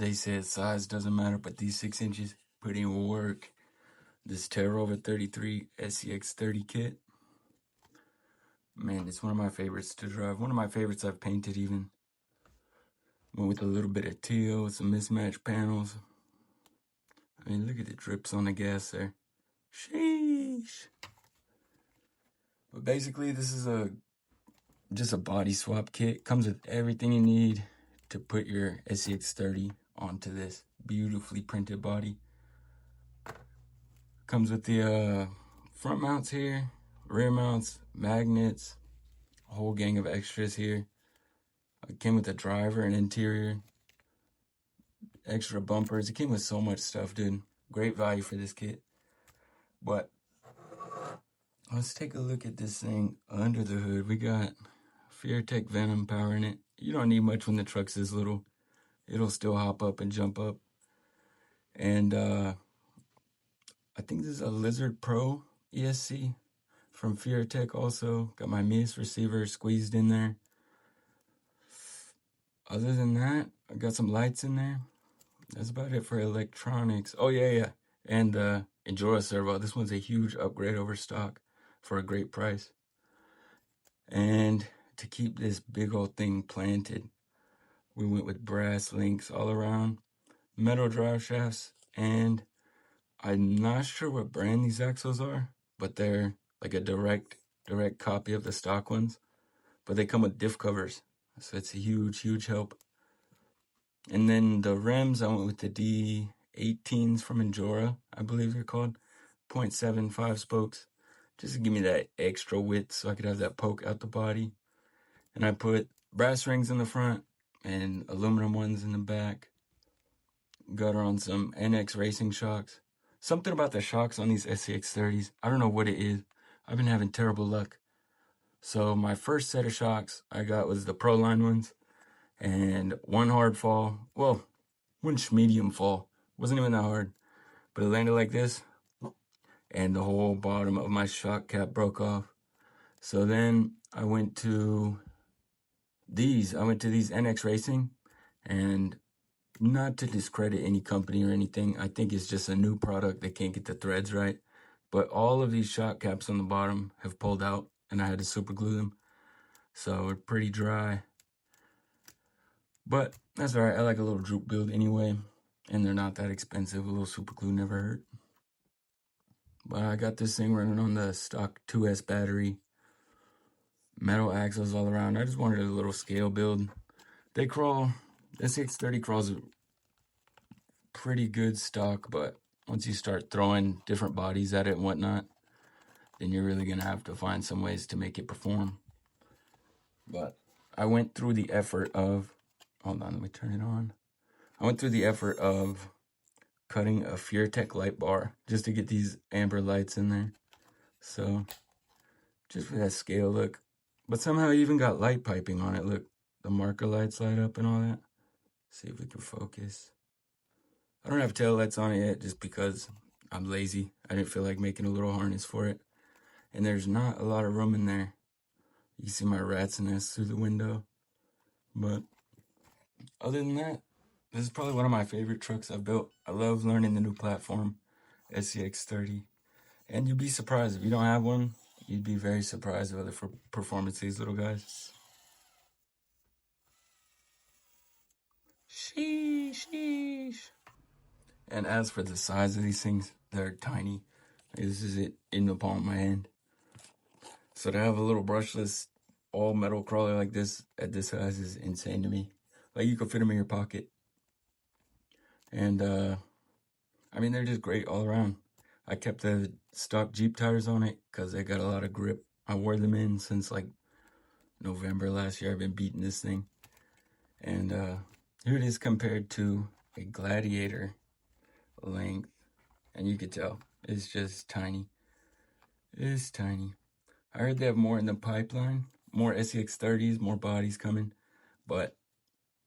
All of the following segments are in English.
They said size doesn't matter, but these 6 inches put in work. This Terova 33 SCX30 kit. Man, it's one of my favorites to drive. One of my favorites I've painted even. Went with a little bit of teal, some mismatched panels. I mean, look at the drips on the gas there. Sheesh. But basically, this is just a body swap kit. Comes with everything you need to put your SCX30 onto this beautifully printed body. Comes with the front mounts here, rear mounts, magnets, a whole gang of extras here. It came with a driver and interior, extra bumpers. It came with so much stuff, dude. Great value for this kit. But let's take a look at this thing under the hood. We got FearTech Venom power in it. You don't need much when the truck's this little. It'll still hop up and jump up. And I think this is a Lizard Pro ESC from FearTech also. Got my Mias receiver squeezed in there. Other than that, I got some lights in there. That's about it for electronics. Oh, yeah. And Endura servo. This one's a huge upgrade over stock for a great price. And to keep this big old thing planted, we went with brass links all around, metal drive shafts, and I'm not sure what brand these axles are, but they're like a direct copy of the stock ones. But they come with diff covers, so it's a huge help. And then the rims, I went with the D18s from Endura, I believe they're called, 0.75 spokes, just to give me that extra width so I could have that poke out the body. And I put brass rings in the front and aluminum ones in the back. Got her on some NX racing shocks. Something about the shocks on these SCX30s, I don't know what it is. I've been having terrible luck. So my first set of shocks I got was the Proline ones. And one hard fall, well, one medium fall. Wasn't even that hard. But it landed like this. And the whole bottom of my shock cap broke off. So then I went to these NX Racing. And not to discredit any company or anything, I think it's just a new product. They can't get the threads right. But all of these shock caps on the bottom have pulled out, and I had to super glue them. So they're pretty dry. But that's all right. I like a little droop build anyway, and they're not that expensive. A little super glue never hurt. But I got this thing running on the stock 2S battery. Metal axles all around. I just wanted a little scale build. They crawl. The SCX30 crawls pretty good stock, but once you start throwing different bodies at it and whatnot, then you're really gonna have to find some ways to make it perform. But I went through the effort of, hold on, let me turn it on. I went through the effort of cutting a FearTech light bar just to get these amber lights in there. So just for that scale look. But somehow I even got light piping on it. Look, the marker lights light up and all that. See if we can focus. I don't have tail lights on it yet just because I'm lazy. I didn't feel like making a little harness for it. And there's not a lot of room in there. You can see my rat's nest through the window. But other than that, this is probably one of my favorite trucks I've built. I love learning the new platform, SCX30. And you'd be surprised. If you don't have one, you'd be very surprised of the performance of these little guys. Sheesh. And as for the size of these things, they're tiny. This is it in the palm of my hand. So to have a little brushless all metal crawler like this at this size is insane to me. Like, you could fit them in your pocket. And I mean, they're just great all around. I kept the stock Jeep tires on it because they got a lot of grip. I wore them in since like November last year. I've been beating this thing. And here it is compared to a Gladiator length. And you could tell it's just tiny. It's tiny. I heard they have more in the pipeline. More SCX30s, more bodies coming. But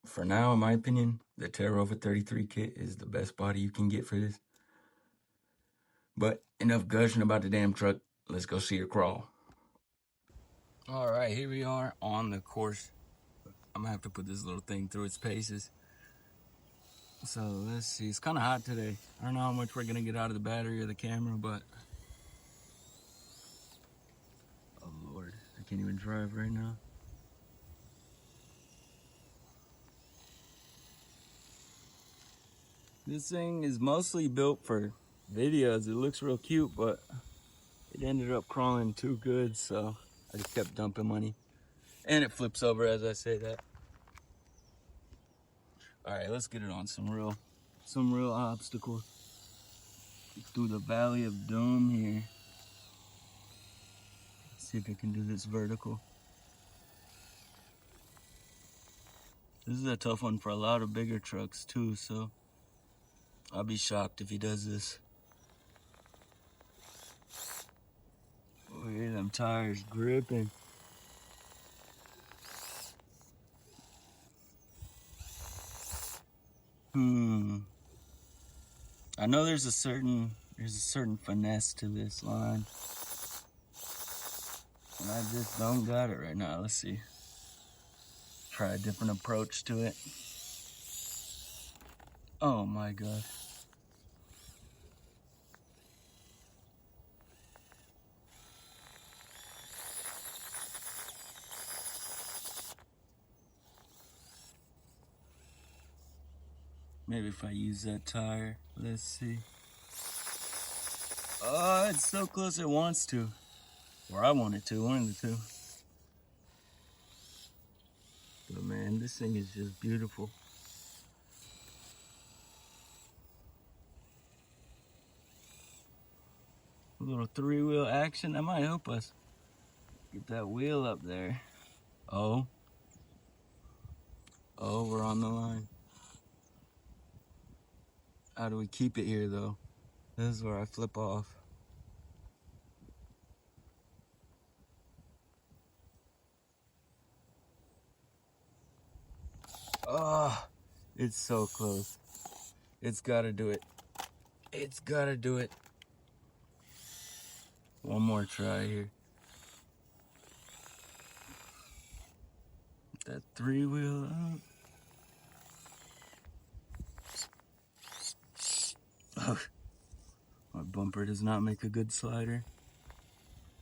for now, in my opinion, the Terova 33 kit is the best body you can get for this. But enough gushing about the damn truck. Let's go see her crawl. All right, here we are on the course. I'm gonna have to put this little thing through its paces. So let's see, it's kind of hot today. I don't know how much we're gonna get out of the battery or the camera, but oh Lord, I can't even drive right now. This thing is mostly built for videos. It looks real cute, but it ended up crawling too good, so I just kept dumping money. And it flips over as I say that. All right, let's get it on some real obstacles. Through the Valley of Doom here. Let's see if I can do this vertical. This is a tough one for a lot of bigger trucks too, so I'll be shocked if he does this. Oh, hear them tires gripping. I know there's a certain finesse to this line, and I just don't got it right now. Let's see. Try a different approach to it. Oh my God. Maybe if I use that tire, let's see. Oh, it's so close it wants to. Or I want it to, one of the two. But man, this thing is just beautiful. A little three-wheel action, that might help us. Get that wheel up there. Oh, we're on the line. How do we keep it here though? This is where I flip off. Oh, it's so close. It's gotta do it. It's gotta do it. One more try here. Get that three-wheel up. Oh, my bumper does not make a good slider.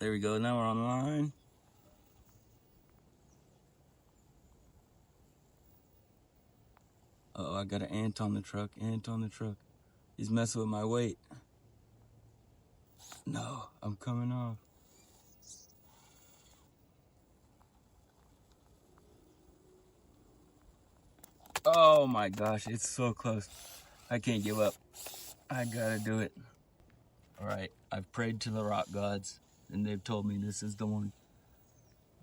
There we go, now we're on the line. Uh oh, I got an ant on the truck, He's messing with my weight. No, I'm coming off. Oh my gosh, it's so close. I can't give up. I gotta do it. All right, I've prayed to the rock gods, and they've told me this is the one.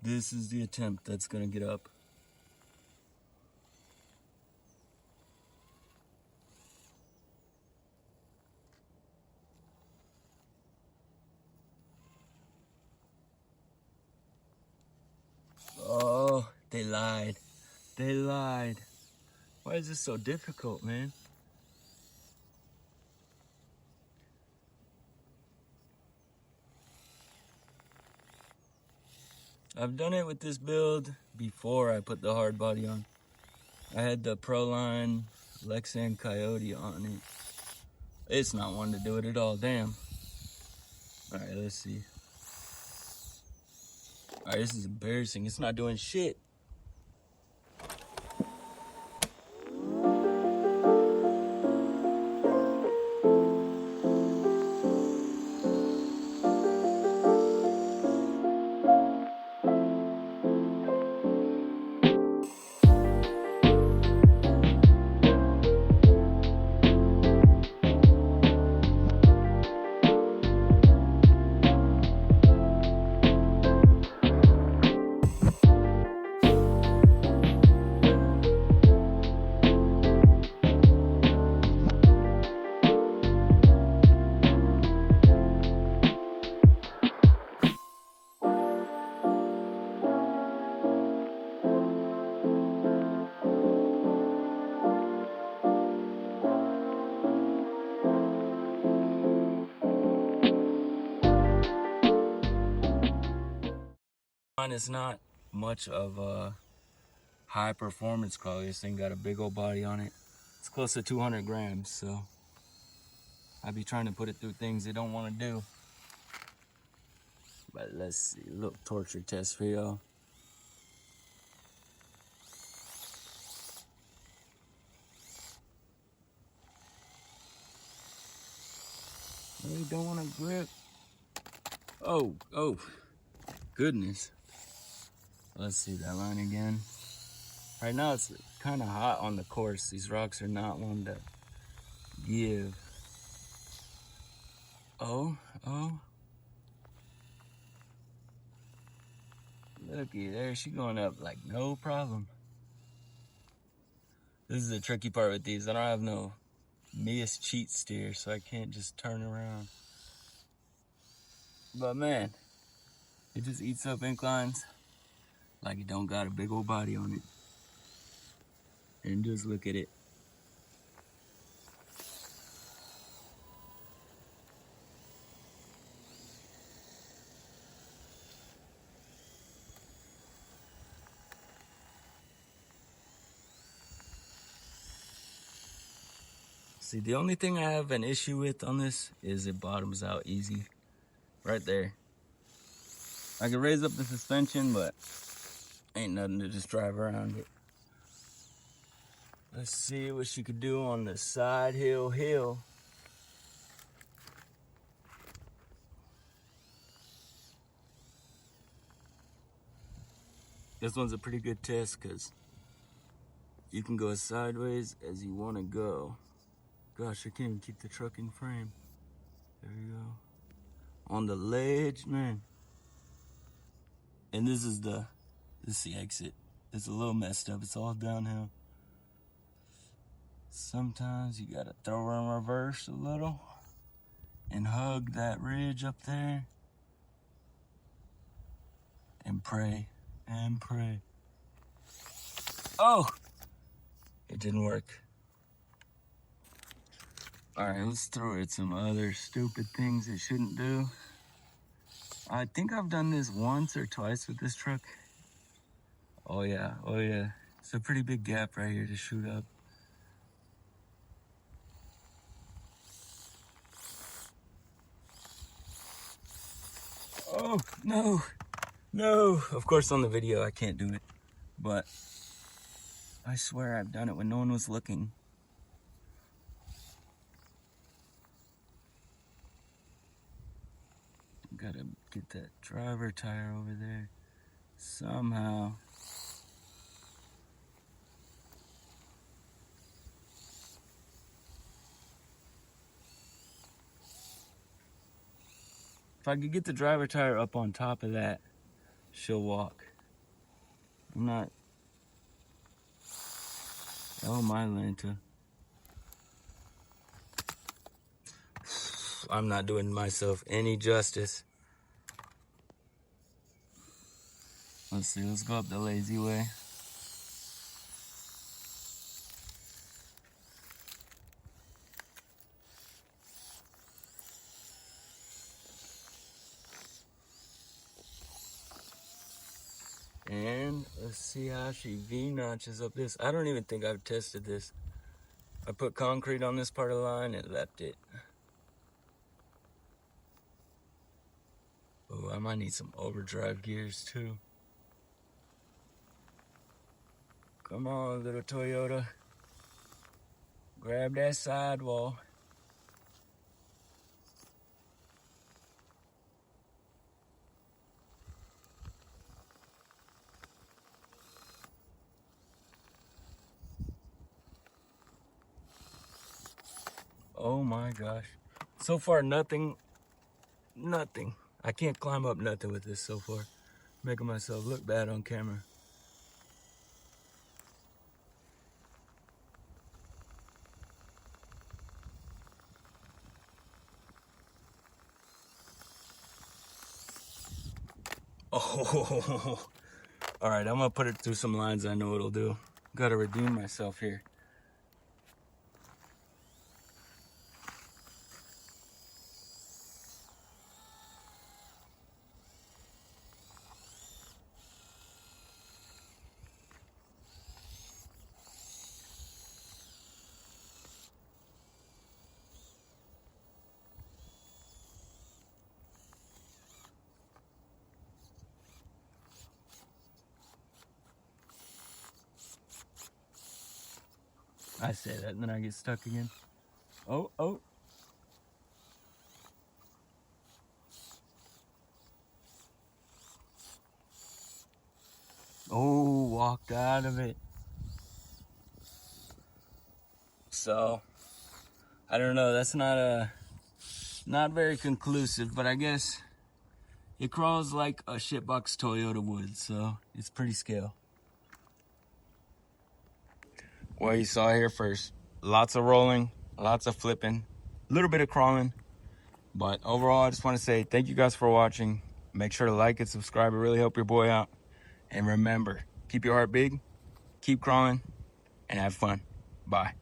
This is the attempt that's gonna get up. Oh, they lied. They lied. Why is this so difficult, man? I've done it with this build before I put the hard body on. I had the Proline Lexan Coyote on it. It's not one to do it at all, damn. All right, let's see. All right, this is embarrassing. It's not doing shit. It's not much of a high performance car. This thing got a big old body on it. It's close to 200 grams, so I be trying to put it through things they don't want to do. But let's see, a little torture test for y'all. They don't want to grip. Oh, goodness. Let's see that line again. Right now it's kind of hot on the course. These rocks are not one to give. Oh. Looky there, she going up like no problem. This is the tricky part with these. I don't have no Mias cheat steer, so I can't just turn around. But man, it just eats up inclines like it don't got a big old body on it. And just look at it. See, the only thing I have an issue with on this is it bottoms out easy. Right there. I can raise up the suspension, but ain't nothing to just drive around it. Let's see what she could do on the side hill. This one's a pretty good test because you can go as sideways as you want to go. Gosh, I can't even keep the truck in frame. There you go. On the ledge, man. And this is the exit. It's a little messed up. It's all downhill. Sometimes you gotta throw her in reverse a little and hug that ridge up there and pray and pray. Oh, it didn't work. All right, let's throw it some other stupid things it shouldn't do. I think I've done this once or twice with this truck. Oh yeah. It's a pretty big gap right here to shoot up. Oh, no. Of course on the video I can't do it, but I swear I've done it when no one was looking. Gotta get that driver tire over there somehow. If I could get the driver tire up on top of that, she'll walk. I'm not... Oh my Lanta. I'm not doing myself any justice. Let's see, let's go up the lazy way. And let's see how she V-notches up this. I don't even think I've tested this. I put concrete on this part of the line and left it. Oh, I might need some overdrive gears too. Come on, little Toyota. Grab that sidewall. Oh my gosh. So far, nothing. I can't climb up nothing with this so far. Making myself look bad on camera. Oh, all right, I'm gonna put it through some lines I know it'll do. Gotta redeem myself here. I say that and then I get stuck again. Oh, oh. Oh, walked out of it. So, I don't know. That's not very conclusive, but I guess it crawls like a shitbox Toyota would, so it's pretty scale. Well, you saw here first. Lots of rolling, lots of flipping, a little bit of crawling. But overall, I just want to say thank you guys for watching. Make sure to like and subscribe. It really help your boy out. And remember, keep your heart big, keep crawling, and have fun. Bye.